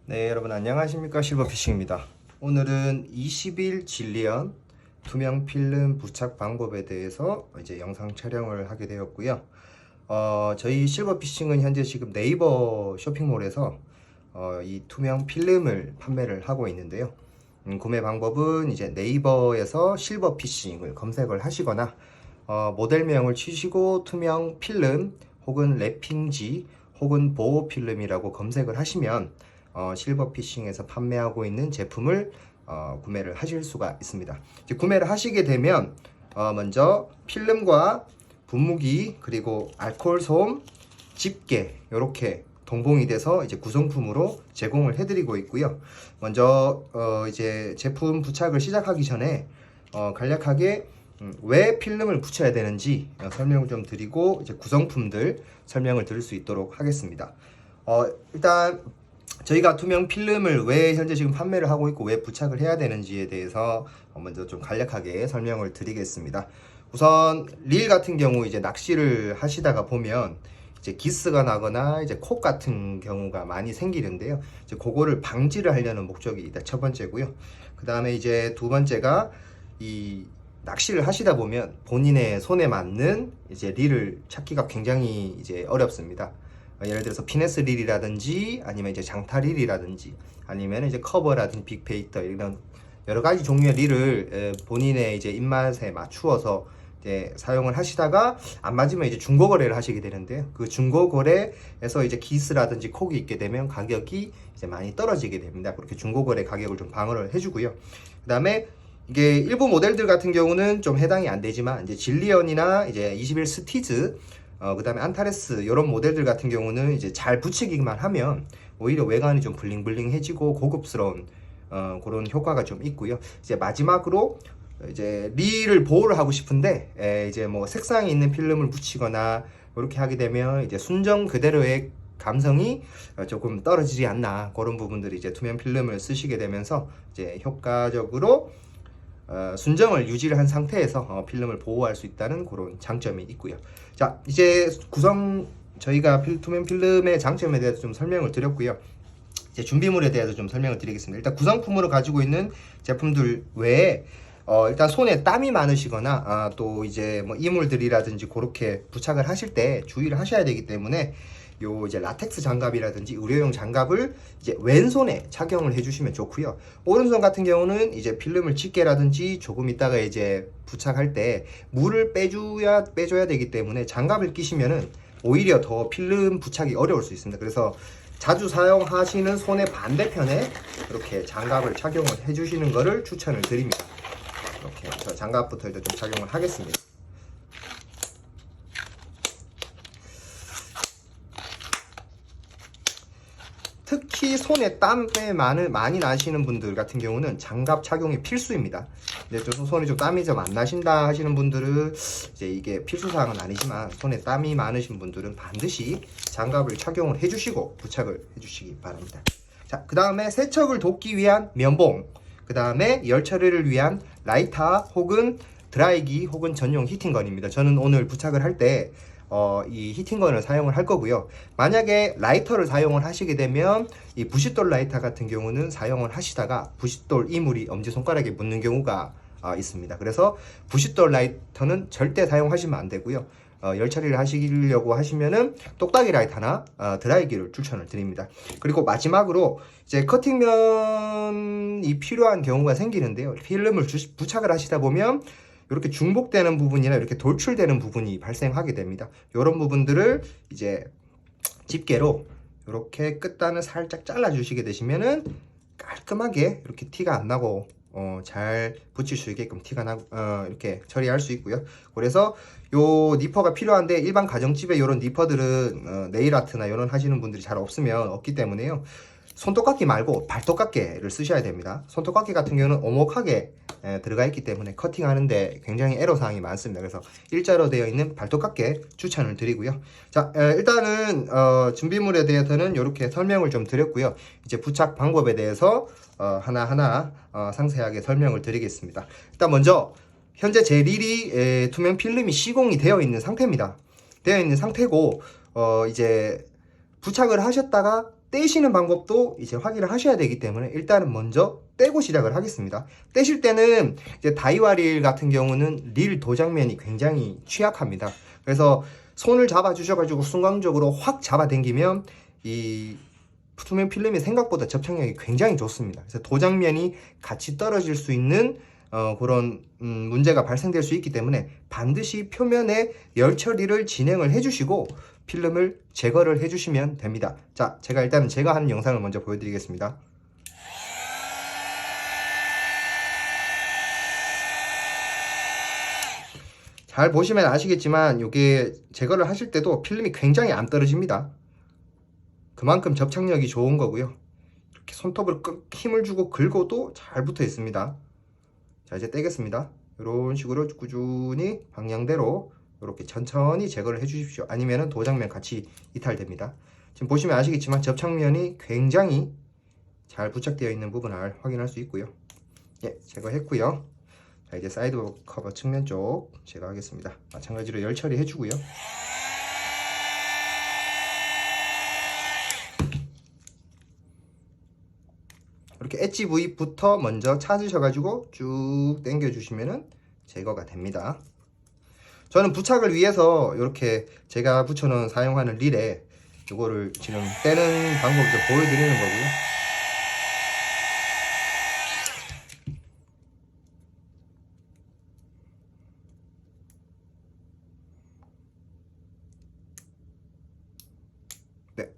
네, 여러분 안녕하십니까? 실버피싱입니다. 오늘은 20일 진리언 투명 필름 부착 방법에 대해서 이제 영상 촬영을 하게 되었고요. 저희 실버피싱은 현재 지금 네이버 쇼핑몰에서 이 투명 필름을 판매를 하고 있는데요. 구매 방법은 이제 네이버에서 실버피싱을 검색을 하시거나 모델명을 치시고 투명 필름 혹은 랩핑지 혹은 보호 필름이라고 검색을 하시면 실버피싱에서 판매하고 있는 제품을 구매를 하실 수가 있습니다. 이제 구매를 하시게 되면 먼저 필름과 분무기 그리고 알코올 솜, 집게 이렇게 동봉이 돼서 이제 구성품으로 제공을 해드리고 있고요. 먼저 이제 제품 부착을 시작하기 전에 간략하게 왜 필름을 붙여야 되는지 설명을 좀 드리고 이제 구성품들 설명을 드릴 수 있도록 하겠습니다. 일단 저희가 투명 필름을 왜 현재 지금 판매를 하고 있고 왜 부착을 해야 되는지에 대해서 먼저 좀 간략하게 설명을 드리겠습니다. 우선 릴 같은 경우 이제 낚시를 하시다가 보면 이제 기스가 나거나 이제 콕 같은 경우가 많이 생기는데요. 이제 그거를 방지를 하려는 목적이 일단 첫 번째고요. 그 다음에 이제 두 번째가 이 낚시를 하시다 보면 본인의 손에 맞는 이제 릴을 찾기가 굉장히 이제 어렵습니다. 예를 들어서 피네스 릴이라든지 아니면 이제 장타 릴이라든지 아니면 이제 커버라든지 빅페이터 이런 여러 가지 종류의 릴을 본인의 이제 입맛에 맞추어서 이제 사용을 하시다가 안 맞으면 이제 중고 거래를 하시게 되는데요. 그 중고 거래에서 이제 기스라든지 콕이 있게 되면 가격이 이제 많이 떨어지게 됩니다. 그렇게 중고 거래 가격을 좀 방어를 해주고요. 그 다음에 이게 일부 모델들 같은 경우는 좀 해당이 안 되지만 이제 진리언이나 이제 21 스티즈 그 다음에 안타레스 이런 모델들 같은 경우는 이제 잘 붙이기만 하면 오히려 외관이 좀 블링블링해지고 고급스러운 그런 효과가 좀 있고요. 이제 마지막으로 이제 릴을 보호를 하고 싶은데 이제 뭐 색상이 있는 필름을 붙이거나 이렇게 하게 되면 이제 순정 그대로의 감성이 조금 떨어지지 않나 그런 부분들이 이제 투명 필름을 쓰시게 되면서 이제 효과적으로 순정을 유지를 한 상태에서 필름을 보호할 수 있다는 그런 장점이 있고요. 자, 이제 저희가 투명 필름의 장점에 대해서 좀 설명을 드렸고요. 이제 준비물에 대해서 좀 설명을 드리겠습니다. 일단 구성품으로 가지고 있는 제품들 외에 일단 손에 땀이 많으시거나 또 이제 뭐 이물들이라든지 그렇게 부착을 하실 때 주의를 하셔야 되기 때문에 요 이제 라텍스 장갑이라든지 의료용 장갑을 이제 왼손에 착용을 해주시면 좋고요. 오른손 같은 경우는 이제 필름을 집게라든지 조금 있다가 이제 부착할 때 물을 빼줘야 되기 때문에 장갑을 끼시면은 오히려 더 필름 부착이 어려울 수 있습니다. 그래서 자주 사용하시는 손의 반대편에 이렇게 장갑을 착용을 해주시는 것을 추천을 드립니다. 이렇게 저 장갑부터 일단 좀 착용을 하겠습니다. 특히 손에 땀이 많이 나시는 분들 같은 경우는 장갑 착용이 필수입니다. 근데 좀 손에 좀 땀이 좀 안 나신다 하시는 분들은 이제 이게 필수사항은 아니지만 손에 땀이 많으신 분들은 반드시 장갑을 착용을 해주시고 부착을 해주시기 바랍니다. 자, 그 다음에 세척을 돕기 위한 면봉, 그 다음에 열 처리를 위한 라이터 혹은 드라이기 혹은 전용 히팅건입니다. 저는 오늘 부착을 할 때 이 히팅건을 사용을 할 거고요. 만약에 라이터를 사용을 하시게 되면 이 부싯돌 라이터 같은 경우는 사용을 하시다가 부싯돌 이물이 엄지손가락에 묻는 경우가 있습니다. 그래서 부싯돌 라이터는 절대 사용하시면 안 되고요. 열 처리를 하시려고 하시면은 똑딱이 라이터나 드라이기를 추천을 드립니다. 그리고 마지막으로 이제 커팅면이 필요한 경우가 생기는데요. 필름을 부착을 하시다 보면 이렇게 중복되는 부분이나 이렇게 돌출되는 부분이 발생하게 됩니다. 이런 부분들을 이제 집게로 이렇게 끝단을 살짝 잘라 주시게 되시면은 깔끔하게 이렇게 티가 안 나고 잘 붙일 수 있게끔 티가 나고 이렇게 처리할 수 있고요. 그래서 요 니퍼가 필요한데 일반 가정집에 이런 니퍼들은 네일 아트나 이런 하시는 분들이 잘 없기 때문에요. 손톱깎이 말고 발톱깎이를 쓰셔야 됩니다. 손톱깎이 같은 경우는 오목하게 들어가 있기 때문에 커팅하는데 굉장히 애로사항이 많습니다. 그래서 일자로 되어 있는 발톱깎이 추천을 드리고요. 자, 일단은 준비물에 대해서는 이렇게 설명을 좀 드렸고요. 이제 부착 방법에 대해서 하나하나 상세하게 설명을 드리겠습니다. 일단 먼저 현재 제 릴이 투명 필름이 시공이 되어 있는 상태입니다. 되어 있는 상태고 이제 부착을 하셨다가 떼시는 방법도 이제 확인을 하셔야 되기 때문에 일단은 먼저 떼고 시작을 하겠습니다. 떼실 때는 이제 다이와릴 같은 경우는 릴 도장면이 굉장히 취약합니다. 그래서 손을 잡아 주셔가지고 순간적으로 확 잡아당기면 이 투명 필름이 생각보다 접착력이 굉장히 좋습니다. 그래서 도장면이 같이 떨어질 수 있는 그런 문제가 발생될 수 있기 때문에 반드시 표면에 열 처리를 진행을 해주시고 필름을 제거를 해주시면 됩니다. 자, 제가 일단은 제거하는 영상을 먼저 보여드리겠습니다. 잘 보시면 아시겠지만 이게 제거를 하실 때도 필름이 굉장히 안 떨어집니다. 그만큼 접착력이 좋은 거고요. 이렇게 손톱으로 힘을 주고 긁어도 잘 붙어 있습니다. 자, 이제 떼겠습니다. 이런 식으로 꾸준히 방향대로 이렇게 천천히 제거를 해 주십시오. 아니면 도장면 같이 이탈됩니다. 지금 보시면 아시겠지만 접착면이 굉장히 잘 부착되어 있는 부분을 확인할 수 있고요. 예, 제거했고요. 자, 이제 사이드 커버 측면 쪽 제거하겠습니다. 마찬가지로 열 처리 해주고요. 이렇게 엣지 부위부터 먼저 찾으셔가지고 쭉 당겨주시면은 제거가 됩니다. 저는 부착을 위해서 이렇게 제가 붙여놓은 사용하는 릴에 이거를 지금 떼는 방법을 좀 보여드리는 거고요. 네,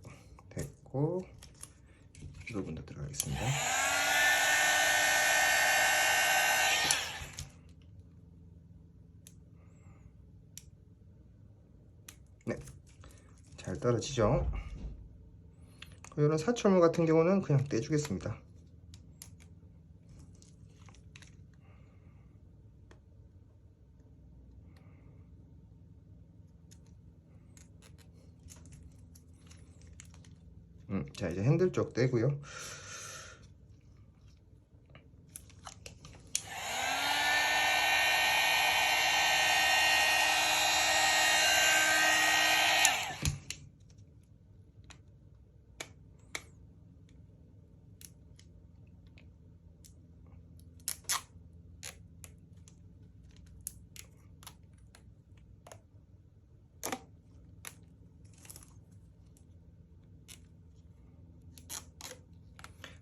됐고 이 부분도 들어가겠습니다. 네, 잘 떨어지죠. 이런 사철물 같은 경우는 그냥 떼주겠습니다. 자, 이제 핸들 쪽 떼고요.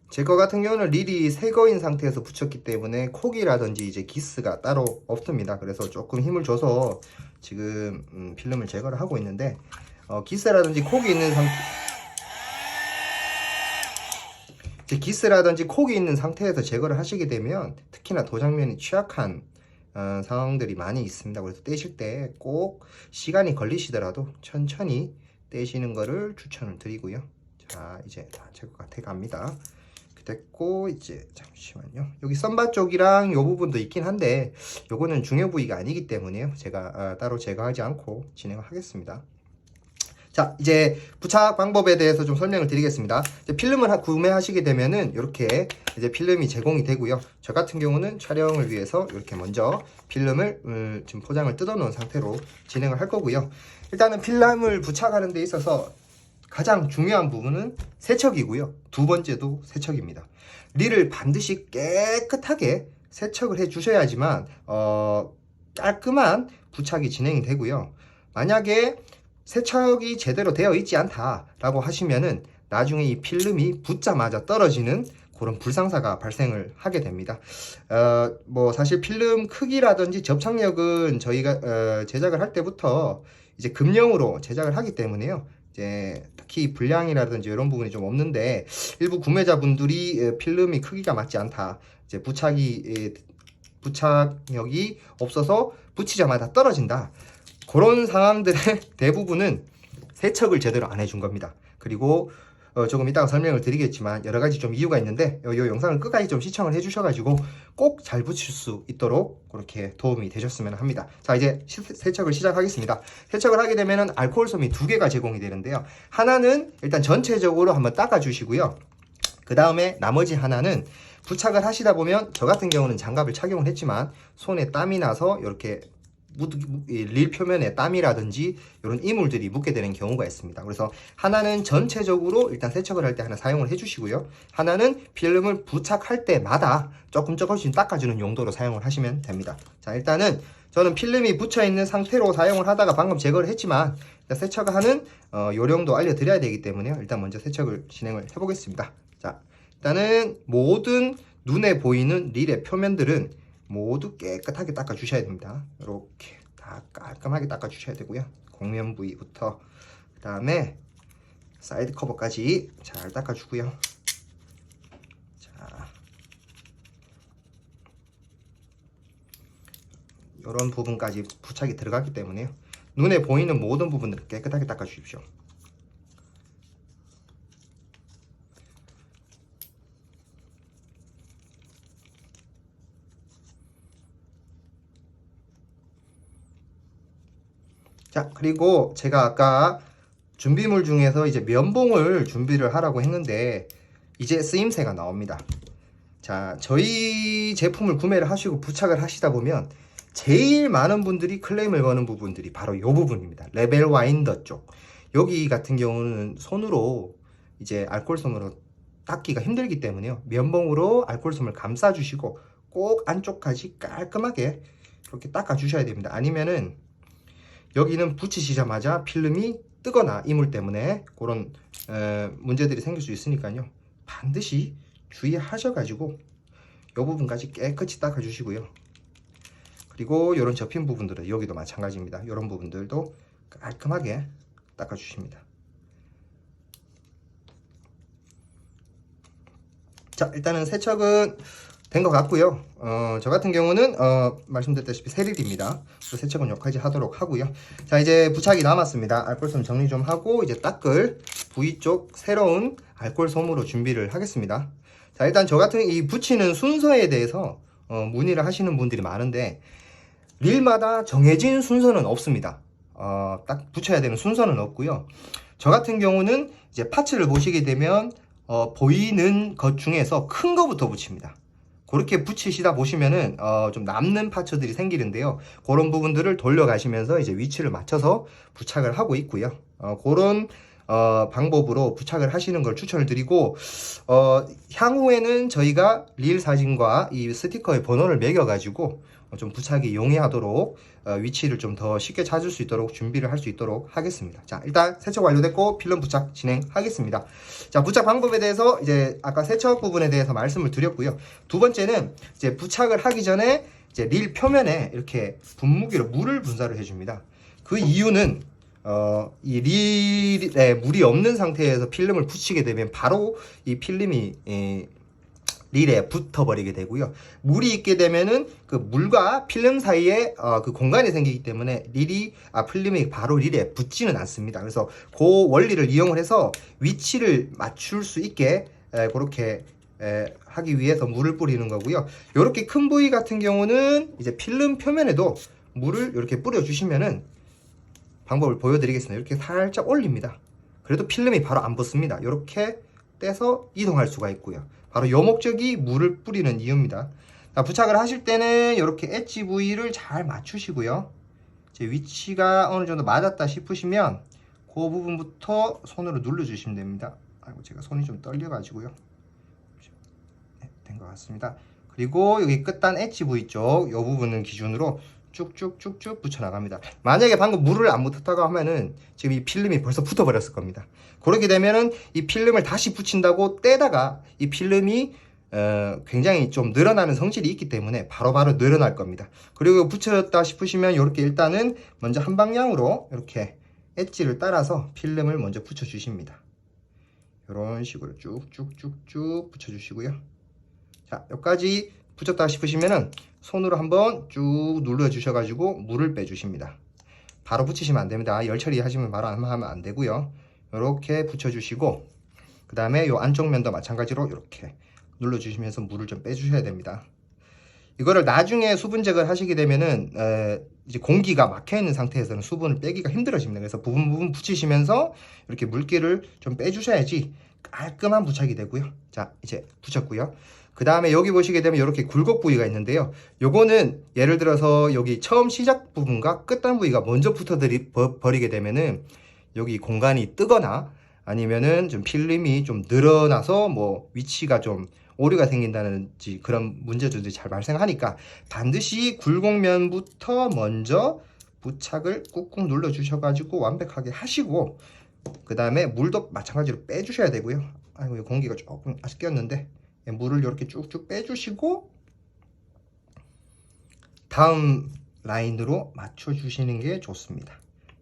제 거 같은 경우는 릴이 새 거인 상태에서 붙였기 때문에 콕이라든지 이제 기스가 따로 없습니다. 그래서 조금 힘을 줘서 지금 필름을 제거를 하고 있는데 기스라든지 콕이 있는 기스라든지 콕이 있는 상태에서 제거를 하시게 되면 특히나 도장면이 취약한 상황들이 많이 있습니다. 그래서 떼실 때 꼭 시간이 걸리시더라도 천천히 떼시는 거를 추천을 드리고요. 자, 이제 다 제거가 돼 갑니다. 됐고, 이제 잠시만요. 여기 썬바 쪽이랑 이 부분도 있긴 한데 요거는 중요 부위가 아니기 때문에요. 제가 따로 제거하지 않고 진행을 하겠습니다. 자, 이제 부착 방법에 대해서 좀 설명을 드리겠습니다. 이제 필름을 구매하시게 되면은 이렇게 이제 필름이 제공이 되고요. 저 같은 경우는 촬영을 위해서 이렇게 먼저 필름을 지금 포장을 뜯어 놓은 상태로 진행을 할 거고요. 일단은 필름을 부착하는 데 있어서 가장 중요한 부분은 세척이고요. 두 번째도 세척입니다. 릴을 반드시 깨끗하게 세척을 해 주셔야지만 깔끔한 부착이 진행이 되고요. 만약에 세척이 제대로 되어 있지 않다라고 하시면은 나중에 이 필름이 붙자마자 떨어지는 그런 불상사가 발생을 하게 됩니다. 뭐 사실 필름 크기라든지 접착력은 저희가 제작을 할 때부터 이제 금형으로 제작을 하기 때문에요. 이제 특히 불량이라든지 이런 부분이 좀 없는데 일부 구매자분들이 필름이 크기가 맞지 않다, 이제 부착력이 없어서 붙이자마자 떨어진다, 그런 상황들의 대부분은 세척을 제대로 안 해준 겁니다. 그리고 조금 이따가 설명을 드리겠지만 여러 가지 좀 이유가 있는데 이 영상을 끝까지 좀 시청을 해주셔가지고 꼭 잘 붙일 수 있도록 그렇게 도움이 되셨으면 합니다. 자, 이제 세척을 시작하겠습니다. 세척을 하게 되면은 알코올 솜이 2개가 제공이 되는데요. 하나는 일단 전체적으로 한번 닦아주시고요. 그 다음에 나머지 하나는 부착을 하시다 보면 저 같은 경우는 장갑을 착용을 했지만 손에 땀이 나서 이렇게 릴 표면에 땀이라든지 이런 이물들이 묻게 되는 경우가 있습니다. 그래서 하나는 전체적으로 일단 세척을 할 때 하나 사용을 해주시고요. 하나는 필름을 부착할 때마다 조금씩 닦아주는 용도로 사용을 하시면 됩니다. 자, 일단은 저는 필름이 붙여있는 상태로 사용을 하다가 방금 제거를 했지만 세척하는 요령도 알려드려야 되기 때문에요. 일단 먼저 세척을 진행을 해보겠습니다. 자, 일단은 모든 눈에 보이는 릴의 표면들은 모두 깨끗하게 닦아 주셔야 됩니다. 이렇게 다 깔끔하게 닦아 주셔야 되고요. 곡면 부위부터 그 다음에 사이드 커버까지 잘 닦아 주고요. 자, 이런 부분까지 부착이 들어갔기 때문에요. 눈에 보이는 모든 부분들은 깨끗하게 닦아 주십시오. 자, 그리고 제가 아까 준비물 중에서 이제 면봉을 준비를 하라고 했는데 이제 쓰임새가 나옵니다. 자, 저희 제품을 구매를 하시고 부착을 하시다 보면 제일 많은 분들이 클레임을 거는 부분들이 바로 이 부분입니다. 레벨 와인더 쪽. 여기 같은 경우는 손으로 이제 알코올솜으로 닦기가 힘들기 때문에요. 면봉으로 알코올솜을 감싸 주시고 꼭 안쪽까지 깔끔하게 이렇게 닦아 주셔야 됩니다. 아니면은 여기는 붙이시자마자 필름이 뜨거나 이물 때문에 그런 문제들이 생길 수 있으니까요. 반드시 주의하셔가지고 이 부분까지 깨끗이 닦아 주시고요. 그리고 이런 접힌 부분들은 여기도 마찬가지입니다. 이런 부분들도 깔끔하게 닦아 주십니다. 자, 일단은 세척은 된 것 같고요. 저 같은 경우는 말씀드렸다시피 세릴입니다. 세척은 여기까지 하도록 하고요. 자, 이제 부착이 남았습니다. 알코올솜 정리 좀 하고 이제 닦을 부위 쪽 새로운 알코올솜으로 준비를 하겠습니다. 자, 일단 저 같은 이 붙이는 순서에 대해서 문의를 하시는 분들이 많은데 릴마다 정해진 순서는 없습니다. 딱 붙여야 되는 순서는 없고요. 저 같은 경우는 이제 파츠를 보시게 되면 보이는 것 중에서 큰 거부터 붙입니다. 그렇게 붙이시다 보시면은 좀 남는 파츠들이 생기는데요. 그런 부분들을 돌려가시면서 이제 위치를 맞춰서 부착을 하고 있고요. 그런 방법으로 부착을 하시는 걸 추천을 드리고 향후에는 저희가 릴 사진과 이 스티커의 번호를 매겨 가지고 좀 부착이 용이하도록 위치를 좀 더 쉽게 찾을 수 있도록 준비를 할 수 있도록 하겠습니다. 자, 일단 세척 완료됐고 필름 부착 진행하겠습니다. 자, 부착 방법에 대해서 이제 아까 세척 부분에 대해서 말씀을 드렸고요. 두 번째는 이제 부착을 하기 전에 이제 릴 표면에 이렇게 분무기로 물을 분사를 해줍니다. 그 이유는 이 릴에 물이 없는 상태에서 필름을 붙이게 되면 바로 이 필름이 릴에 붙어버리게 되고요. 물이 있게 되면은 그 물과 필름 사이에 그 공간이 생기기 때문에 필름이 바로 릴에 붙지는 않습니다. 그래서 그 원리를 이용을 해서 위치를 맞출 수 있게 그렇게 하기 위해서 물을 뿌리는 거고요. 이렇게 큰 부위 같은 경우는 이제 필름 표면에도 물을 이렇게 뿌려 주시면은 방법을 보여드리겠습니다. 이렇게 살짝 올립니다. 그래도 필름이 바로 안 붙습니다. 이렇게 떼서 이동할 수가 있고요. 바로 요 목적이 물을 뿌리는 이유입니다. 자, 부착을 하실 때는 이렇게 엣지 부위를 잘 맞추시고요. 이제 위치가 어느 정도 맞았다 싶으시면 그 부분부터 손으로 눌러주시면 됩니다. 아이고, 제가 손이 좀 떨려가지고요. 네, 된 것 같습니다. 그리고 여기 끝단 엣지 부위 쪽 이 부분을 기준으로 쭉쭉쭉쭉 붙여나갑니다. 만약에 방금 물을 안 묻었다고 하면은 지금 이 필름이 벌써 붙어버렸을 겁니다. 그렇게 되면은 이 필름을 다시 붙인다고 떼다가 이 필름이 굉장히 좀 늘어나는 성질이 있기 때문에 바로바로 늘어날 겁니다. 그리고 붙였다 싶으시면 이렇게 일단은 먼저 한 방향으로 이렇게 엣지를 따라서 필름을 먼저 붙여주십니다. 이런 식으로 쭉쭉쭉쭉 붙여주시고요. 자, 여기까지 붙였다 싶으시면은 손으로 한번 쭉 눌러 주셔가지고 물을 빼주십니다. 바로 붙이시면 안 됩니다. 열 처리하시면 바로 하면 안 되고요. 이렇게 붙여주시고 그 다음에 이 안쪽 면도 마찬가지로 이렇게 눌러주시면서 물을 좀 빼주셔야 됩니다. 이거를 나중에 수분잭을 하시게 되면은 이제 공기가 막혀 있는 상태에서는 수분을 빼기가 힘들어집니다. 그래서 부분 붙이시면서 이렇게 물기를 좀 빼주셔야지 깔끔한 부착이 되고요. 자, 이제 붙였고요. 그 다음에 여기 보시게 되면 이렇게 굴곡 부위가 있는데요. 요거는 예를 들어서 여기 처음 시작 부분과 끝단 부위가 먼저 버리게 되면은 여기 공간이 뜨거나 아니면은 좀 필름이 좀 늘어나서 뭐 위치가 좀 오류가 생긴다든지 그런 문제들이 잘 발생하니까 반드시 굴곡면부터 먼저 부착을 꾹꾹 눌러 주셔가지고 완벽하게 하시고, 그 다음에 물도 마찬가지로 빼주셔야 되고요. 아이고 공기가 조금 아직 꼈는데 물을 이렇게 쭉쭉 빼주시고 다음 라인으로 맞춰 주시는 게 좋습니다.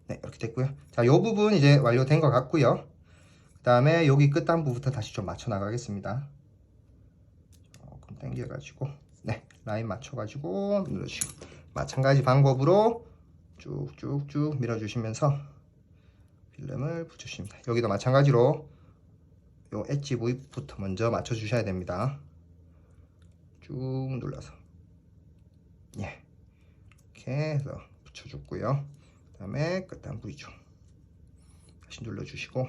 네, 이렇게 됐고요. 자, 이 부분 이제 완료된 것 같고요. 그 다음에 여기 끝단부부터 다시 좀 맞춰 나가겠습니다. 조금 당겨가지고, 네, 라인 맞춰가지고 눌러주시고, 마찬가지 방법으로 쭉쭉쭉 밀어주시면서 필름을 붙여주십니다. 여기도 마찬가지로 요 엣지 부위부터 먼저 맞춰주셔야 됩니다. 쭉 눌러서, 예, 이렇게 해서 붙여줬고요. 그 다음에 끝단 부위 쪽 다시 눌러주시고,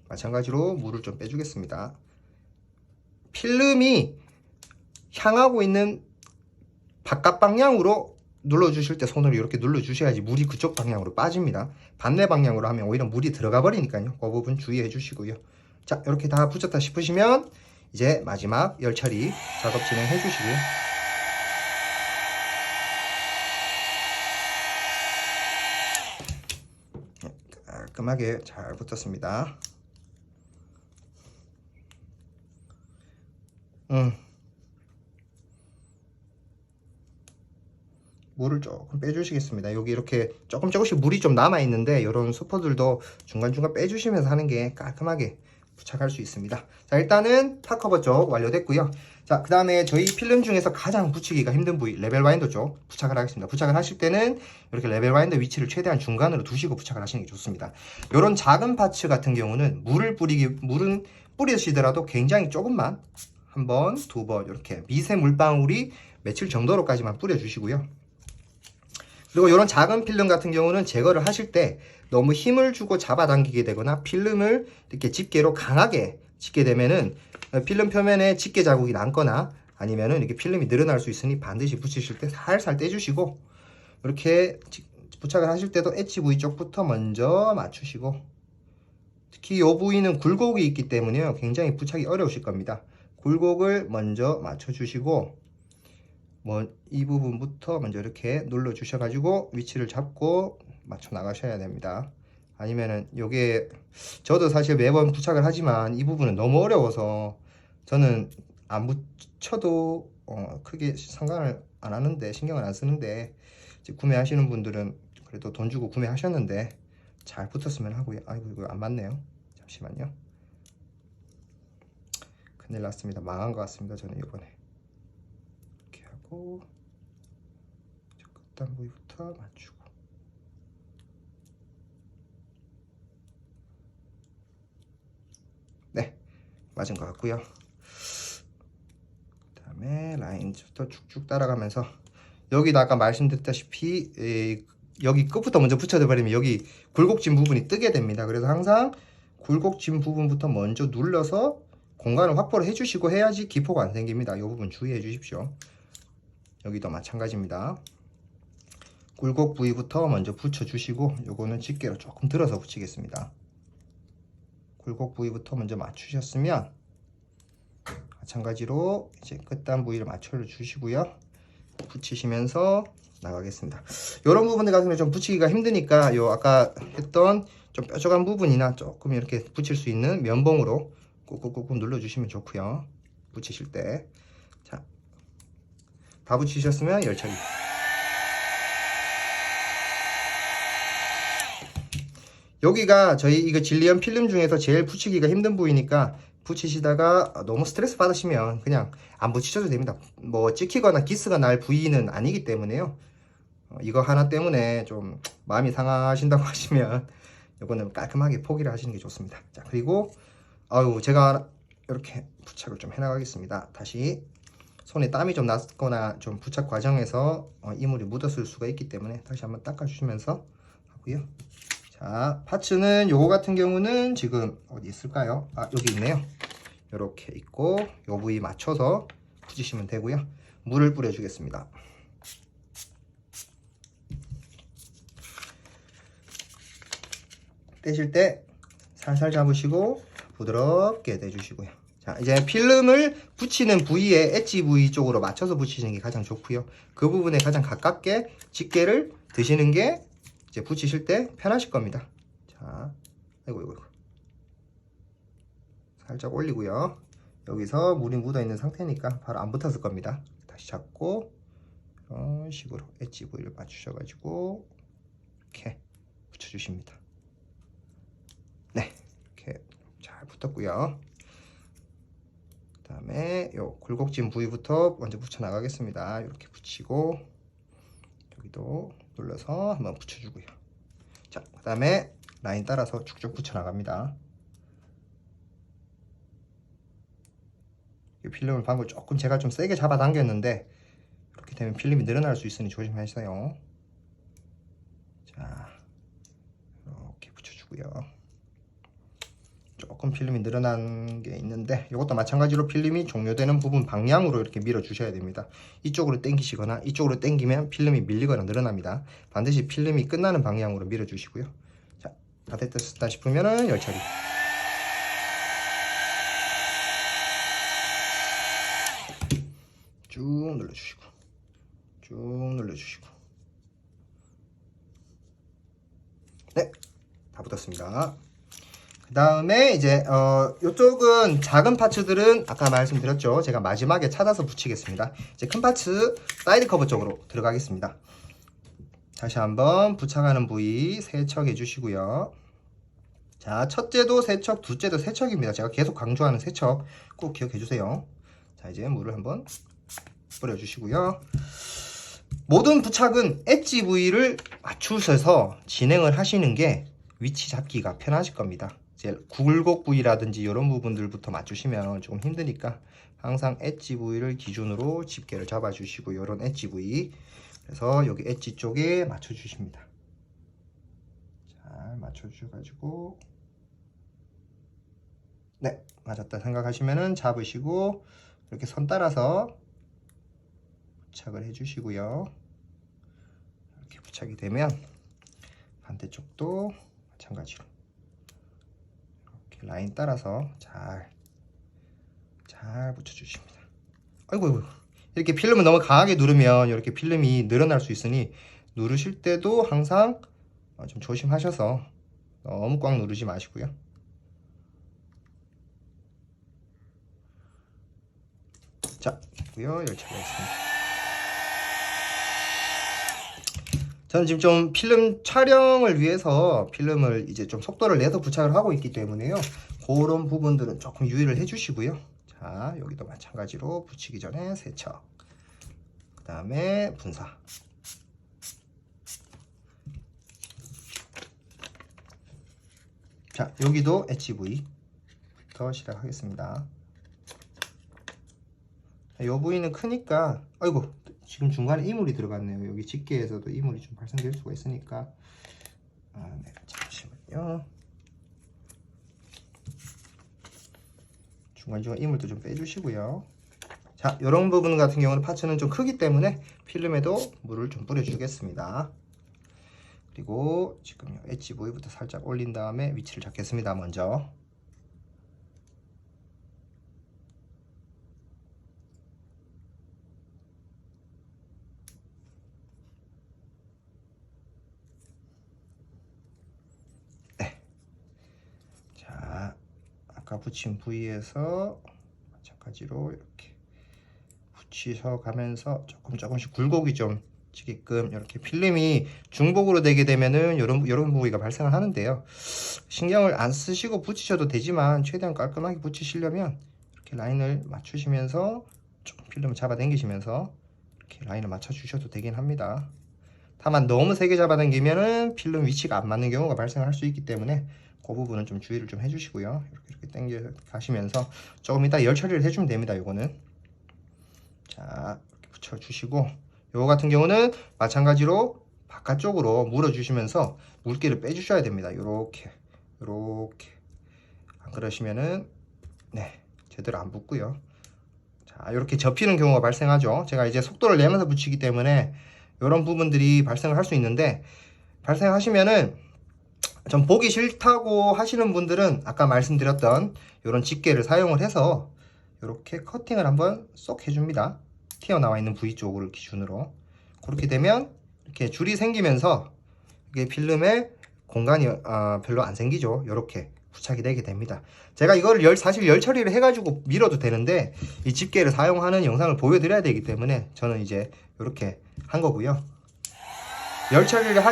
마찬가지로 물을 좀 빼주겠습니다. 필름이 향하고 있는 바깥 방향으로 눌러주실 때 손으로 이렇게 눌러주셔야지 물이 그쪽 방향으로 빠집니다. 반대 방향으로 하면 오히려 물이 들어가 버리니까요. 그 부분 주의해 주시고요. 자, 이렇게 다 붙였다 싶으시면 이제 마지막 열 처리 작업 진행해 주시고요. 깔끔하게 잘 붙었습니다. 물을 조금 빼주시겠습니다. 여기 이렇게 조금씩 물이 좀 남아 있는데 이런 스퍼들도 중간중간 빼주시면서 하는 게 깔끔하게 부착할 수 있습니다. 자, 일단은 탑커버 쪽 완료됐고요. 자, 그 다음에 저희 필름 중에서 가장 붙이기가 힘든 부위 레벨 와인더 쪽 부착을 하겠습니다. 부착을 하실 때는 이렇게 레벨 와인더 위치를 최대한 중간으로 두시고 부착을 하시는 게 좋습니다. 이런 작은 파츠 같은 경우는 물은 뿌리시더라도 굉장히 조금만, 한 번, 두 번 이렇게 미세 물방울이 맺힐 정도로까지만 뿌려주시고요. 그리고 이런 작은 필름 같은 경우는 제거를 하실 때 너무 힘을 주고 잡아당기게 되거나 필름을 이렇게 집게로 강하게 집게 되면은 필름 표면에 집게 자국이 남거나 아니면은 이렇게 필름이 늘어날 수 있으니 반드시 붙이실 때 살살 떼주시고, 이렇게 부착을 하실 때도 엣지 부위 쪽부터 먼저 맞추시고, 특히 이 부위는 굴곡이 있기 때문에요. 굉장히 부착이 어려우실 겁니다. 굴곡을 먼저 맞춰주시고, 이 부분부터 먼저 이렇게 눌러 주셔가지고 위치를 잡고 맞춰 나가셔야 됩니다. 아니면은 요게 저도 사실 매번 부착을 하지만 이 부분은 너무 어려워서 저는 안 붙여도 크게 상관을 안 하는데, 신경을 안 쓰는데, 구매하시는 분들은 그래도 돈 주고 구매하셨는데 잘 붙었으면 하고요. 아이고 이거 안 맞네요. 잠시만요. 큰일 났습니다. 망한 것 같습니다. 저는 이번에 이렇게 하고 끝단 부위부터 맞추고, 네, 맞은 것 같고요. 그 다음에 라인부터 쭉쭉 따라가면서 여기도 아까 말씀드렸다시피 여기 끝부터 먼저 붙여져 버리면 여기 굴곡진 부분이 뜨게 됩니다. 그래서 항상 굴곡진 부분부터 먼저 눌러서 공간을 확보를 해주시고 해야지 기포가 안 생깁니다. 이 부분 주의해 주십시오. 여기도 마찬가지입니다. 굴곡 부위부터 먼저 붙여주시고, 요거는 집게로 조금 들어서 붙이겠습니다. 굴곡 부위부터 먼저 맞추셨으면 마찬가지로 이제 끝단 부위를 맞춰 주시고요. 붙이시면서 나가겠습니다. 이런 부분들 같은 경우 좀 붙이기가 힘드니까 요 아까 했던 좀 뾰족한 부분이나 조금 이렇게 붙일 수 있는 면봉으로 꾹꾹꾹꾹 눌러주시면 좋고요. 붙이실 때. 자, 다 붙이셨으면 열처리. 여기가 저희 이거 질리언 필름 중에서 제일 붙이기가 힘든 부위니까 붙이시다가 너무 스트레스 받으시면 그냥 안 붙이셔도 됩니다. 뭐 찍히거나 기스가 날 부위는 아니기 때문에요. 이거 하나 때문에 좀 마음이 상하신다고 하시면 이거는 깔끔하게 포기를 하시는 게 좋습니다. 자, 그리고 제가 이렇게 부착을 좀 해나가겠습니다. 다시 손에 땀이 좀 났거나 좀 부착 과정에서 이물이 묻었을 수가 있기 때문에 다시 한번 닦아주시면서 하고요. 자, 파츠는 요거 같은 경우는 지금 어디 있을까요? 여기 있네요. 이렇게 있고 요 부위 맞춰서 붙이시면 되고요. 물을 뿌려 주겠습니다. 떼실 때 살살 잡으시고 부드럽게 내주시고요. 자, 이제 필름을 붙이는 부위에 엣지 부위 쪽으로 맞춰서 붙이시는 게 가장 좋고요. 그 부분에 가장 가깝게 집게를 드시는 게 이제 붙이실 때 편하실 겁니다. 자, 아이고. 살짝 올리고요. 여기서 물이 묻어 있는 상태니까 바로 안 붙었을 겁니다. 다시 잡고 이런 식으로 엣지 부위를 맞추셔가지고 이렇게 붙여주십니다. 네, 이렇게 잘 붙었고요. 그 다음에 요 굴곡진 부위부터 먼저 붙여 나가겠습니다. 이렇게 붙이고 여기도 눌러서 한번 붙여주고요. 자, 그 다음에 라인 따라서 쭉쭉 붙여 나갑니다. 필름을 방금 조금 제가 좀 세게 잡아 당겼는데 이렇게 되면 필름이 늘어날 수 있으니 조심하세요. 자, 이렇게 붙여주고요. 조금 필름이 늘어난 게 있는데 이것도 마찬가지로 필름이 종료되는 부분 방향으로 이렇게 밀어 주셔야 됩니다. 이쪽으로 당기시거나 이쪽으로 당기면 필름이 밀리거나 늘어납니다. 반드시 필름이 끝나는 방향으로 밀어 주시고요. 자, 다 됐다 싶으면은 열 처리. 쭉 눌러주시고 쭉 눌러주시고 네, 다 붙었습니다. 그 다음에 이제 이쪽은 작은 파츠들은 아까 말씀드렸죠. 제가 마지막에 찾아서 붙이겠습니다. 이제 큰 파츠 사이드 커버 쪽으로 들어가겠습니다. 다시 한번 부착하는 부위 세척 해주시고요. 자, 첫째도 세척, 둘째도 세척입니다. 제가 계속 강조하는 세척 꼭 기억해주세요. 자, 이제 물을 한번 뿌려주시고요. 모든 부착은 엣지 부위를 맞추셔서 진행을 하시는 게 위치 잡기가 편하실 겁니다. 이제 굴곡 부위라든지 이런 부분들부터 맞추시면 조금 힘드니까 항상 엣지 부위를 기준으로 집게를 잡아주시고 이런 엣지 부위, 그래서 여기 엣지 쪽에 맞춰주십니다. 잘 맞춰주셔가지고 네, 맞았다 생각하시면은 잡으시고 이렇게 선 따라서 부착을 해주시고요. 이렇게 부착이 되면 반대쪽도 마찬가지로 이렇게 라인 따라서 잘 붙여주십니다. 아이고, 이렇게 필름을 너무 강하게 누르면 이렇게 필름이 늘어날 수 있으니 누르실 때도 항상 좀 조심하셔서 너무 꽉 누르지 마시고요. 자, 됐고요. 열처리하겠습니다. 저는 지금 좀 필름 촬영을 위해서 필름을 이제 좀 속도를 내서 부착을 하고 있기 때문에요. 그런 부분들은 조금 유의를 해주시고요. 자, 여기도 마찬가지로 붙이기 전에 세척, 그 다음에 분사. 자, 여기도 엣지 부위부터 시작하겠습니다. 이 부위는 크니까, 아이고, 지금 중간에 이물이 들어갔네요. 여기 집게에서도 이물이 좀 발생될 수가 있으니까. 네, 잠시만요. 중간중간 이물도 좀 빼주시고요. 자, 이런 부분 같은 경우는 파츠는 좀 크기 때문에 필름에도 물을 좀 뿌려주겠습니다. 그리고 지금 엣지 부위부터 살짝 올린 다음에 위치를 잡겠습니다. 먼저. 아까 붙인 부위에서 마찬가지로 이렇게 붙이셔 가면서 조금씩 굴곡이 좀 지게끔 이렇게 필름이 중복으로 되게 되면은 이런 부위가 발생을 하는데요. 신경을 안 쓰시고 붙이셔도 되지만 최대한 깔끔하게 붙이시려면 이렇게 라인을 맞추시면서 조금 필름을 잡아 당기시면서 이렇게 라인을 맞춰 주셔도 되긴 합니다. 다만 너무 세게 잡아 당기면은 필름 위치가 안 맞는 경우가 발생할 수 있기 때문에 그 부분은 좀 주의를 좀 해주시고요. 이렇게 당겨 가시면서 조금 이따 열 처리를 해주면 됩니다. 요거는 자, 이렇게 붙여주시고, 요거 같은 경우는 마찬가지로 바깥쪽으로 물어주시면서 물기를 빼주셔야 됩니다. 요렇게 안 그러시면은 네, 제대로 안 붙고요. 자, 이렇게 접히는 경우가 발생하죠. 제가 이제 속도를 내면서 붙이기 때문에 이런 부분들이 발생을 할 수 있는데, 발생하시면은 좀 보기 싫다고 하시는 분들은 아까 말씀드렸던 이런 집게를 사용을 해서 이렇게 커팅을 한번 쏙 해줍니다. 튀어나와 있는 부위 쪽을 기준으로. 그렇게 되면 이렇게 줄이 생기면서 이게 필름에 공간이 별로 안 생기죠. 이렇게 부착이 되게 됩니다. 제가 이거를 사실 열 처리를 해가지고 밀어도 되는데 이 집게를 사용하는 영상을 보여드려야 되기 때문에 저는 이제 이렇게 한 거고요. 열 처리를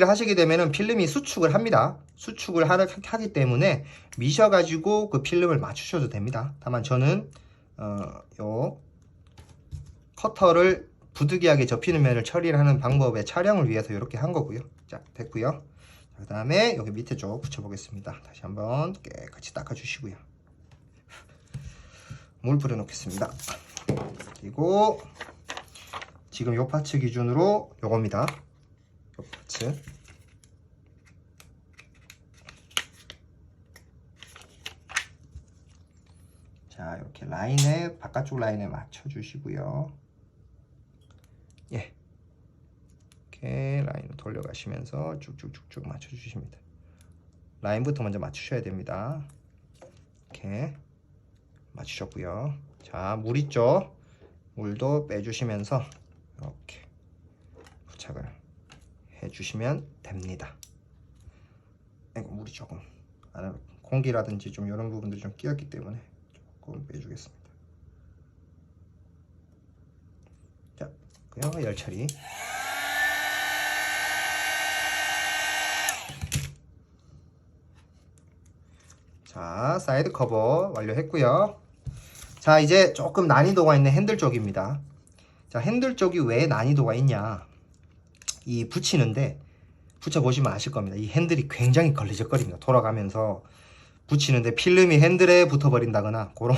하시게 되면은 필름이 수축을 합니다. 수축을 하기 때문에 미셔가지고 그 필름을 맞추셔도 됩니다. 다만 저는 요 커터를 부득이하게 접히는 면을 처리를 하는 방법의 촬영을 위해서 이렇게 한 거고요. 자, 됐고요. 그 다음에 여기 밑에 쪽 붙여보겠습니다. 다시 한번 깨끗이 닦아주시고요. 물 뿌려 놓겠습니다. 그리고 지금 요 파츠 기준으로 요겁니다. 요 파츠. 자, 이렇게 바깥쪽 라인에 맞춰주시고요. 예. 이렇게 라인을 돌려가시면서 쭉쭉쭉쭉 맞춰주십니다. 라인부터 먼저 맞추셔야 됩니다. 이렇게 맞추셨고요. 자, 물 있죠? 물도 빼주시면서 이렇게 부착을 해주시면 됩니다. 이거 물이 조금 공기라든지 좀 이런 부분들이 좀 끼었기 때문에 조금 빼주겠습니다. 자, 그리고 열 처리. 자, 사이드 커버 완료했고요. 자, 이제 조금 난이도가 있는 핸들 쪽입니다. 자, 핸들 쪽이 왜 난이도가 있냐, 이 붙이는데 붙여보시면 아실 겁니다. 이 핸들이 굉장히 걸리적거립니다. 돌아가면서 붙이는데 필름이 핸들에 붙어버린다거나 그런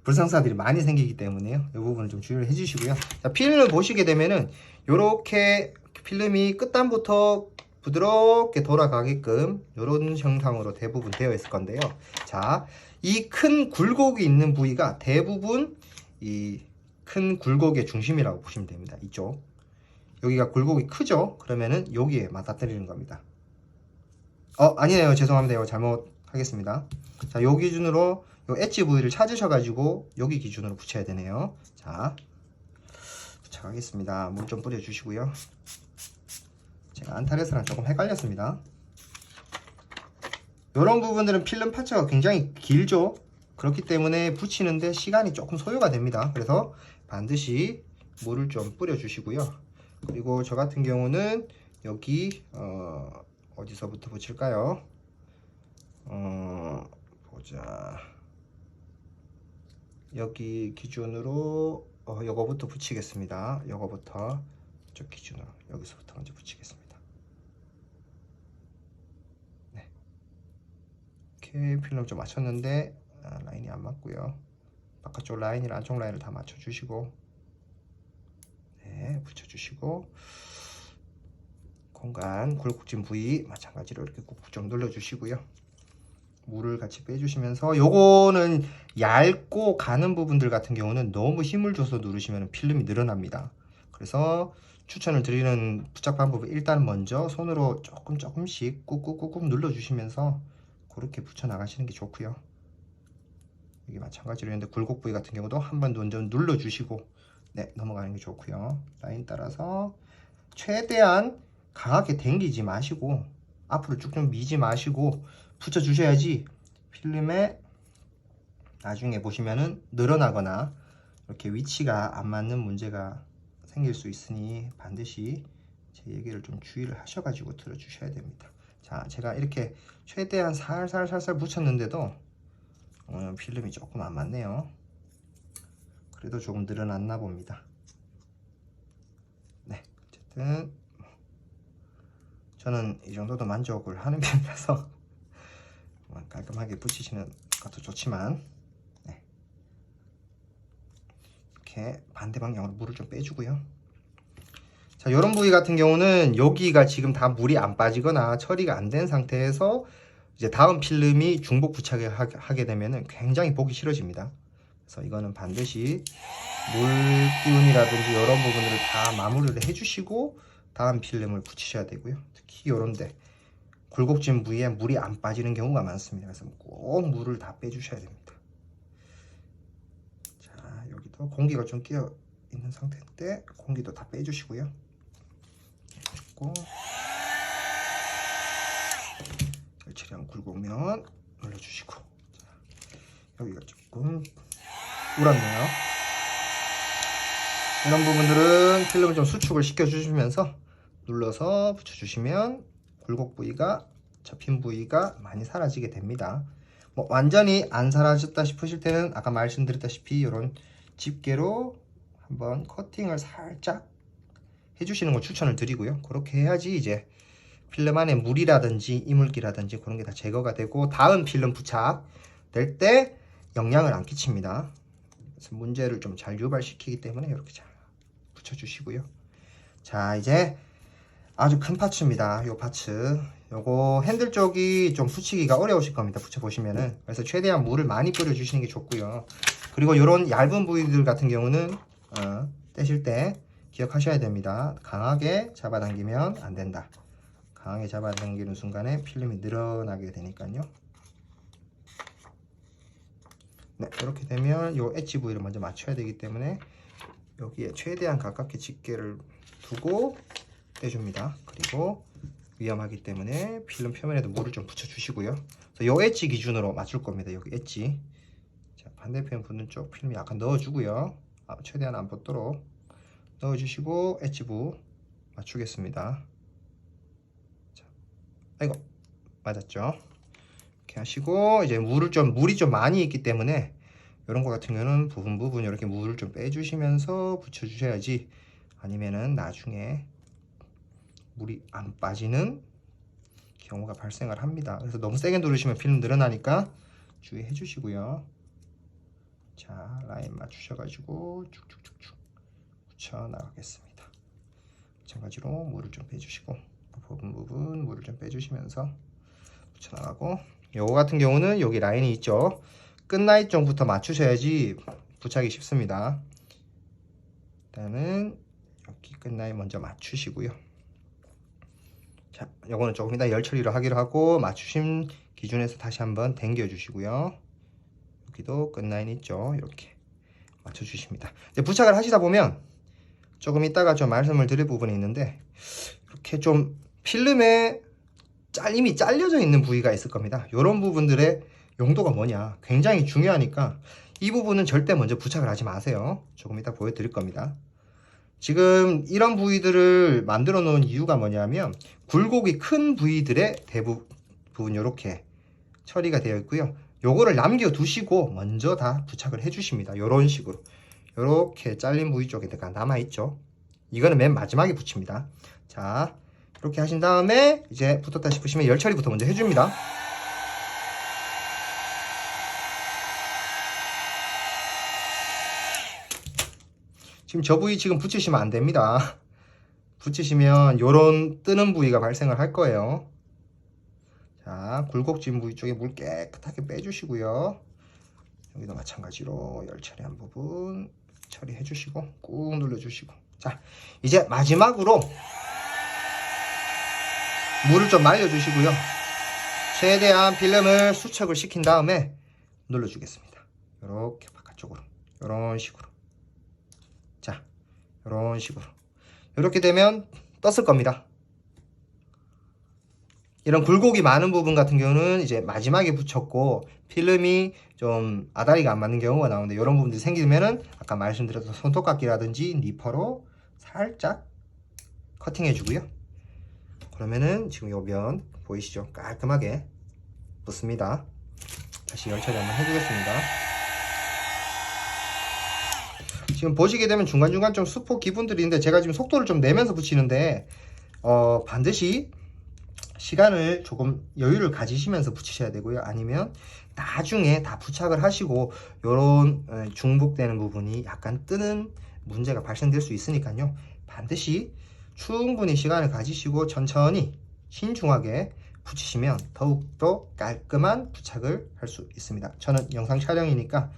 불상사들이 많이 생기기 때문에요. 이 부분을 좀 주의를 해주시고요. 자, 필름을 보시게 되면은 이렇게 필름이 끝단부터 부드럽게 돌아가게끔 이런 형상으로 대부분 되어 있을 건데요. 자, 이 큰 굴곡이 있는 부위가 대부분 이 큰 굴곡의 중심이라고 보시면 됩니다. 이쪽. 여기가 굴곡이 크죠? 그러면은 여기에 맞닥뜨리는 겁니다. 아니에요. 죄송합니다. 잘못하겠습니다. 자, 요 기준으로 요 엣지 부위를 찾으셔가지고 여기 기준으로 붙여야 되네요. 자, 부착하겠습니다. 물 좀 뿌려주시고요. 제가 안타레스랑 조금 헷갈렸습니다. 이런 부분들은 필름 파츠가 굉장히 길죠. 그렇기 때문에 붙이는데 시간이 조금 소요가 됩니다. 그래서 반드시 물을 좀 뿌려주시고요. 그리고 저 같은 경우는 여기 어디서부터 붙일까요? 보자. 여기 기준으로 요거부터 붙이겠습니다. 요거부터 저 기준으로 여기서부터 먼저 붙이겠습니다. 네. 이렇게 필름 좀 맞췄는데 라인이 안 맞고요. 바깥쪽 라인이랑 안쪽 라인을 다 맞춰주시고, 네, 붙여주시고, 공간 굴곡진 부위 마찬가지로 이렇게 꾹꾹 좀 눌러주시고요. 물을 같이 빼주시면서, 요거는 얇고 가는 부분들 같은 경우는 너무 힘을 줘서 누르시면 필름이 늘어납니다. 그래서 추천을 드리는 부착 방법은 일단 먼저 손으로 조금씩 꾹꾹꾹꾹 눌러주시면서 그렇게 붙여 나가시는 게 좋고요. 여기 마찬가지로 했는데 굴곡 부위 같은 경우도 한번 먼저 눌러주시고, 네, 넘어가는 게 좋고요. 라인 따라서 최대한 강하게 당기지 마시고 앞으로 쭉 좀 미지 마시고 붙여주셔야지 필름에 나중에 보시면은 늘어나거나 이렇게 위치가 안 맞는 문제가 생길 수 있으니 반드시 제 얘기를 좀 주의를 하셔가지고 들어주셔야 됩니다. 자, 제가 이렇게 최대한 살살 붙였는데도 필름이 조금 안 맞네요. 그래도 조금 늘어났나 봅니다. 네, 어쨌든 저는 이 정도도 만족을 하는 편이라서 깔끔하게 붙이시는 것도 좋지만, 네, 이렇게 반대 방향으로 물을 좀 빼주고요. 자, 이런 부위 같은 경우는 여기가 지금 다 물이 안 빠지거나 처리가 안 된 상태에서 이제 다음 필름이 중복 부착을 하게 되면은 굉장히 보기 싫어집니다. 그래서 이거는 반드시 물 기운이라든지 이런 부분들을 다 마무리를 해주시고 다음 필름을 붙이셔야 되고요. 특히 이런데 굴곡진 부위에 물이 안 빠지는 경우가 많습니다. 그래서 꼭 물을 다 빼주셔야 됩니다. 자, 여기도 공기가 좀 끼어 있는 상태인데 공기도 다 빼주시고요. 해주고 절체량 굴곡면 눌러주시고, 자, 여기가 조금 울었네요. 이런 부분들은 필름을 좀 수축을 시켜주시면서 눌러서 붙여주시면 굴곡 부위가, 접힌 부위가 많이 사라지게 됩니다. 뭐 완전히 안 사라졌다 싶으실 때는 아까 말씀드렸다시피 이런 집게로 한번 커팅을 살짝 해주시는 걸 추천을 드리고요. 그렇게 해야지 이제 필름 안에 물이라든지 이물기라든지 그런 게 다 제거가 되고 다음 필름 부착 될 때 영향을 안 끼칩니다. 그래서 문제를 좀 잘 유발시키기 때문에 이렇게 잘 붙여주시고요. 자, 이제 아주 큰 파츠입니다. 요 파츠, 요거 핸들 쪽이 좀 붙이기가 어려우실 겁니다. 붙여보시면은. 그래서 최대한 물을 많이 뿌려주시는 게 좋고요. 그리고 요런 얇은 부위들 같은 경우는 떼실 때 기억하셔야 됩니다. 강하게 잡아당기면 안 된다. 강하게 잡아당기는 순간에 필름이 늘어나게 되니까요. 네, 이렇게 되면 요 엣지 부위를 먼저 맞춰야 되기 때문에 여기에 최대한 가깝게 집게를 두고 떼줍니다. 그리고 위험하기 때문에 필름 표면에도 물을 좀 붙여주시고요. 요 엣지 기준으로 맞출 겁니다. 여기 엣지. 자, 반대편 붙는 쪽 필름 약간 넣어주고요. 최대한 안 붙도록 넣어주시고 엣지 부 맞추겠습니다. 자, 아이고 맞았죠? 이렇게 하시고 이제 물이 좀 많이 있기 때문에 이런 거 같은 경우는 부분 이렇게 물을 좀 빼주시면서 붙여주셔야지, 아니면은 나중에 물이 안 빠지는 경우가 발생을 합니다. 그래서 너무 세게 누르시면 필름 늘어나니까 주의해 주시고요. 자, 라인 맞추셔가지고 쭉쭉쭉쭉 붙여 나가겠습니다. 마찬가지로 물을 좀 빼주시고 부분 물을 좀 빼주시면서 붙여 나가고, 요거 같은 경우는 여기 라인이 있죠. 끝라인 쪽부터 맞추셔야지 부착이 쉽습니다. 일단은 여기 끝라인 먼저 맞추시고요. 자, 요거는 조금 이따 열 처리를 하기로 하고 맞추신 기준에서 다시 한번 당겨 주시고요. 여기도 끝라인 있죠. 이렇게 맞춰 주십니다. 이제 부착을 하시다 보면 조금 이따가 좀 말씀을 드릴 부분이 있는데, 이렇게 좀 필름에 이미 잘려져 있는 부위가 있을 겁니다. 이런 부분들의 용도가 뭐냐 굉장히 중요하니까 이 부분은 절대 먼저 부착을 하지 마세요. 조금 이따 보여드릴 겁니다. 지금 이런 부위들을 만들어 놓은 이유가 뭐냐면 굴곡이 큰 부위들의 대부분 이렇게 처리가 되어 있고요. 요거를 남겨 두시고 먼저 다 부착을 해 주십니다. 이런 식으로 이렇게 잘린 부위 쪽에 남아 있죠. 이거는 맨 마지막에 붙입니다. 자, 이렇게 하신 다음에 이제 붙었다 싶으시면 열 처리부터 먼저 해줍니다. 지금 저 부위 지금 붙이시면 안 됩니다. 붙이시면 요런 뜨는 부위가 발생을 할 거예요. 자, 굴곡진 부위 쪽에 물 깨끗하게 빼주시고요. 여기도 마찬가지로 열 처리한 부분 처리해 주시고 꾹 눌러 주시고, 자, 이제 마지막으로 물을 좀 말려 주시고요. 최대한 필름을 수척을 시킨 다음에 눌러 주겠습니다. 이렇게 바깥쪽으로 이런 식으로. 자, 이런 식으로 이렇게 되면 떴을 겁니다. 이런 굴곡이 많은 부분 같은 경우는 이제 마지막에 붙였고 필름이 좀 아다리가 안 맞는 경우가 나오는데, 이런 부분들이 생기면은 아까 말씀드렸던 손톱깎이라든지 니퍼로 살짝 커팅해 주고요. 그러면은 지금 요 면 보이시죠? 깔끔하게 붙습니다. 다시 열 처리 한번 해주겠습니다. 지금 보시게 되면 중간중간 좀 수포 기분들이 있는데 제가 지금 속도를 좀 내면서 붙이는데 반드시 시간을 조금 여유를 가지시면서 붙이셔야 되고요. 아니면 나중에 다 부착을 하시고 요런 중복되는 부분이 약간 뜨는 문제가 발생될 수 있으니까요. 반드시 충분히 시간을 가지시고 천천히 신중하게 붙이시면 더욱더 깔끔한 부착을 할 수 있습니다. 저는 영상 촬영이니까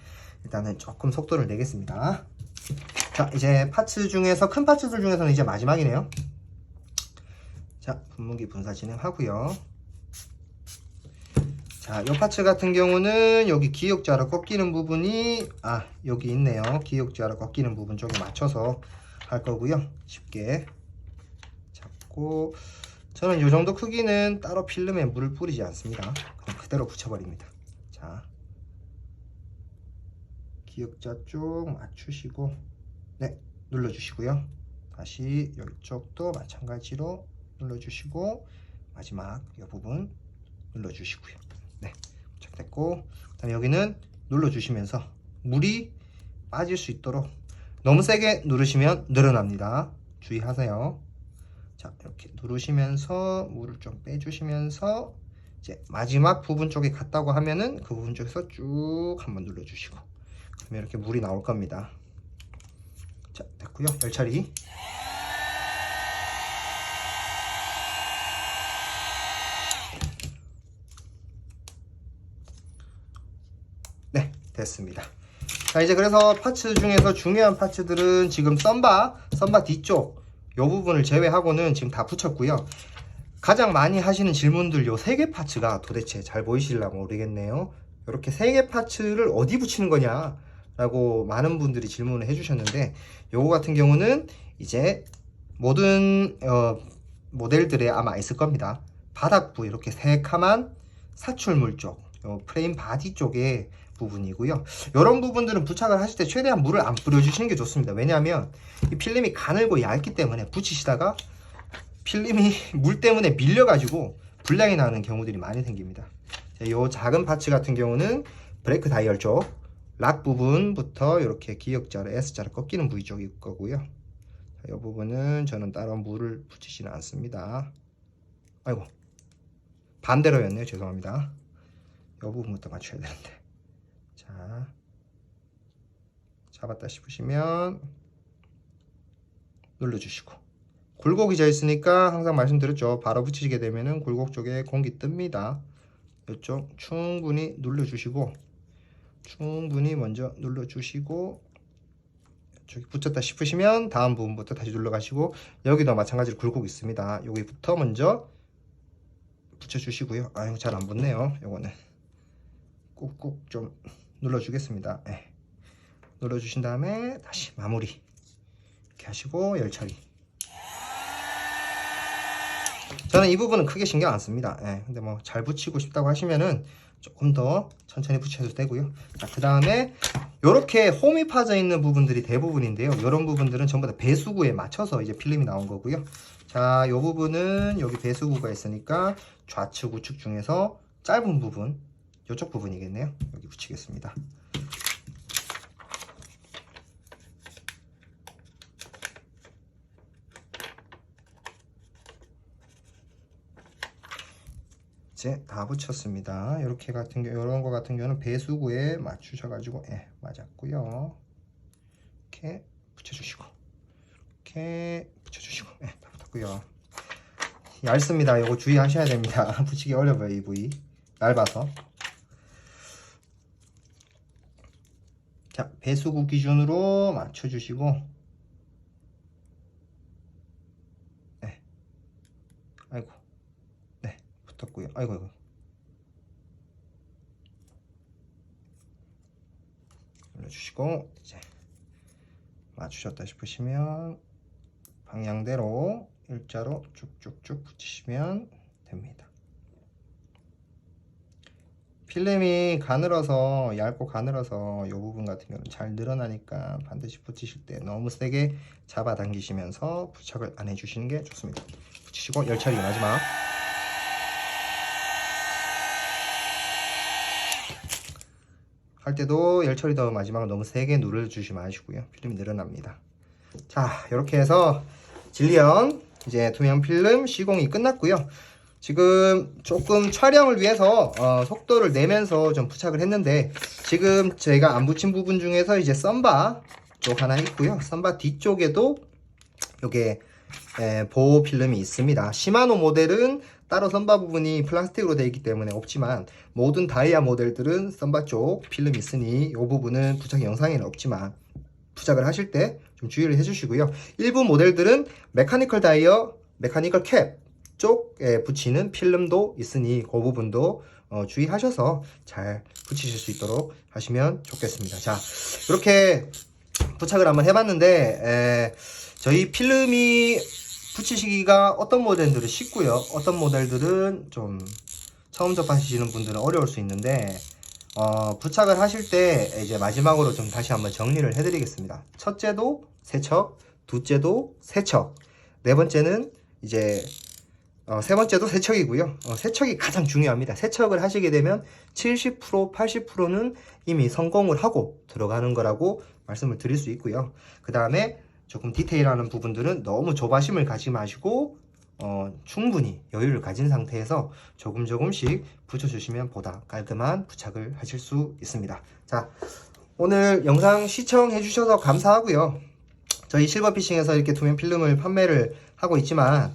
일단은 조금 속도를 내겠습니다. 자, 이제 파츠 중에서 큰 파츠들 중에서는 이제 마지막이네요. 자, 분무기 분사 진행하고요. 자, 이 파츠 같은 경우는 여기 기역자로 꺾이는 부분이 여기 있네요. 기역자로 꺾이는 부분 쪽에 맞춰서 할 거고요. 쉽게 잡고, 저는 이 정도 크기는 따로 필름에 물을 뿌리지 않습니다. 그냥 그대로 붙여버립니다. 자, 기역자 쪽 맞추시고, 네, 눌러주시고요. 다시 이쪽도 마찬가지로 눌러주시고, 마지막 이 부분 눌러주시고요. 네, 부착됐고, 그다음에 여기는 눌러주시면서 물이 빠질 수 있도록, 너무 세게 누르시면 늘어납니다. 주의하세요. 자, 이렇게 누르시면서 물을 좀 빼주시면서 이제 마지막 부분 쪽에 갔다고 하면은 그 부분 쪽에서 쭉 한번 눌러주시고, 그러면 이렇게 물이 나올 겁니다. 자, 됐고요. 열처리. 네, 됐습니다. 자, 이제 그래서 파츠 중에서 중요한 파츠들은 지금 썸바 뒤쪽 요 부분을 제외하고는 지금 다 붙였고요. 가장 많이 하시는 질문들 요 3개 파츠가 도대체 잘 보이시려고 모르겠네요. 이렇게 3개 파츠를 어디 붙이는 거냐 라고 많은 분들이 질문을 해주셨는데, 요거 같은 경우는 이제 모든 모델들에 아마 있을 겁니다. 바닥부 이렇게 새카만 사출물 쪽, 요 프레임 바디 쪽에 부분이고요. 이런 부분들은 부착을 하실 때 최대한 물을 안 뿌려주시는 게 좋습니다. 왜냐하면 이 필름이 가늘고 얇기 때문에 붙이시다가 필름이 물 때문에 밀려가지고 불량이 나는 경우들이 많이 생깁니다. 이 작은 파츠 같은 경우는 브레이크 다이얼 쪽 락 부분부터 이렇게 기역자로 S자로 꺾이는 부위 쪽일 거고요. 이 부분은 저는 따로 물을 붙이지는 않습니다. 아이고, 반대로였네요. 죄송합니다. 이 부분부터 맞춰야 되는데. 자, 잡았다 싶으시면 눌러주시고, 굴곡이 져 있으니까 항상 말씀드렸죠. 바로 붙이게 되면은 굴곡 쪽에 공기 뜹니다. 이쪽 충분히 눌러주시고, 충분히 먼저 눌러주시고, 저기 붙였다 싶으시면 다음 부분부터 다시 눌러가시고, 여기도 마찬가지로 굴곡이 있습니다. 여기부터 먼저 붙여주시고요. 아유, 잘 안 붙네요. 요거는 꾹꾹 좀 눌러주겠습니다. 네. 눌러주신 다음에 다시 마무리 이렇게 하시고 열처리. 저는 이 부분은 크게 신경 안 씁니다. 근데 뭐 잘 붙이고 싶다고 하시면은 조금 더 천천히 붙여도 되고요. 자, 그 다음에 이렇게 홈이 파져 있는 부분들이 대부분인데요. 이런 부분들은 전부 다 배수구에 맞춰서 이제 필름이 나온 거고요. 자, 이 부분은 여기 배수구가 있으니까 좌측 우측 중에서 짧은 부분, 이쪽 부분이겠네요. 여기 붙이겠습니다. 이제 다 붙였습니다. 이렇게 같은 경우, 이런 거 같은 경우는 배수구에 맞추셔가지고 맞았고요. 이렇게 붙여주시고, 이렇게 붙여주시고, 다 붙었고요. 얇습니다. 이거 주의하셔야 됩니다. 붙이기 어려워요. 이 부위 얇아서. 자, 배수구 기준으로 맞춰주시고, 아이고, 붙었고요. 아이고. 눌러주시고, 이제 맞추셨다 싶으시면 방향대로 일자로 쭉쭉쭉 붙이시면 됩니다. 필름이 가늘어서, 얇고 가늘어서 이 부분 같은 경우는 잘 늘어나니까 반드시 붙이실 때 너무 세게 잡아당기시면서 부착을 안 해주시는 게 좋습니다. 붙이시고 열처리 마지막. 할 때도 열처리도 마지막은 너무 세게 눌러주지 마시고요. 필름이 늘어납니다. 자, 이렇게 해서 질리언 이제 투명 필름 시공이 끝났고요. 지금 조금 촬영을 위해서 속도를 내면서 좀 부착을 했는데, 지금 제가 안 붙인 부분 중에서 이제 썸바 쪽 하나 있고요. 썸바 뒤쪽에도 요게 보호 필름이 있습니다. 시마노 모델은 따로 썬바 부분이 플라스틱으로 되어 있기 때문에 없지만 모든 다이아 모델들은 썬바 쪽 필름이 있으니 이 부분은 부착 영상에는 없지만 부착을 하실 때 좀 주의를 해주시고요. 일부 모델들은 메카니컬 다이어, 메카니컬 캡 쪽에 붙이는 필름도 있으니 그 부분도 주의하셔서 잘 붙이실 수 있도록 하시면 좋겠습니다. 자, 이렇게 부착을 한번 해봤는데 저희 필름이 붙이시기가 어떤 모델들은 쉽고요, 어떤 모델들은 좀 처음 접하시는 분들은 어려울 수 있는데 부착을 하실 때 이제 마지막으로 좀 다시 한번 정리를 해드리겠습니다. 첫째도 세척, 둘째도 세척, 네 번째는 이제 세 번째도 세척이고요. 세척이 가장 중요합니다. 세척을 하시게 되면 70%, 80%는 이미 성공을 하고 들어가는 거라고 말씀을 드릴 수 있고요. 그 다음에 조금 디테일하는 부분들은 너무 조바심을 가지 마시고 충분히 여유를 가진 상태에서 조금씩 붙여주시면 보다 깔끔한 부착을 하실 수 있습니다. 자, 오늘 영상 시청해 주셔서 감사하고요. 저희 실버피싱에서 이렇게 투명 필름을 판매를 하고 있지만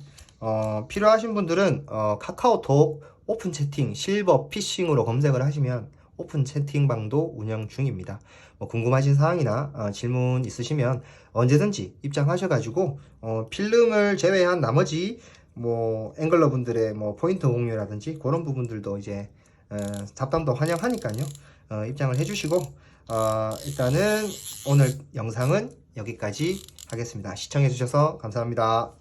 필요하신 분들은 카카오톡 오픈 채팅 실버피싱으로 검색을 하시면 오픈 채팅방도 운영 중입니다. 궁금하신 사항이나 질문 있으시면 언제든지 입장하셔가지고 필름을 제외한 나머지 앵글러 분들의 포인트 공유라든지 그런 부분들도 이제 잡담도 환영하니까요. 입장을 해주시고 일단은 오늘 영상은 여기까지 하겠습니다. 시청해주셔서 감사합니다.